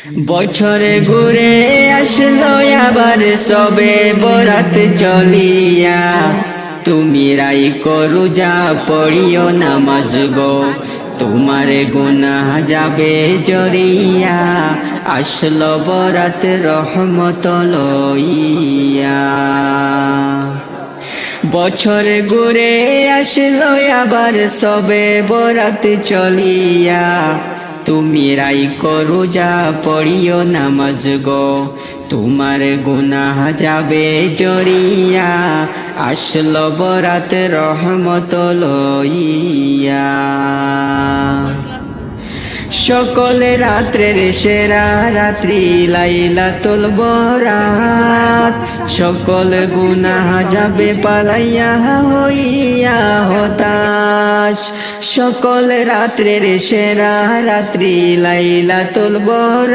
বছরে ঘুরে আসলো আবার সবে বরাত চলিয়া, তুমি রাই করু যা পড়িও নামাজ গো, তোমার গুনাহ যাবে জরিয়া, আসলো বরাত রহমত লইয়া। বছর ঘুরে আসলো আবার সবে বরাত চলিয়া, তুমি রাই করু যা পড়িও নামাজ গো, তোমার গুনাহ যাবে জরিয়া, আসলো বরাত রহমত লইয়া। সকল রাত্রের সেরা রাত্রি লাইলাতুল বরাত, সকল গুনাহ যাবে পালাইয়া হইয়া হতাশ। সকল রাত্রের সেরা রাত্রি লাইলাতুল বরাত।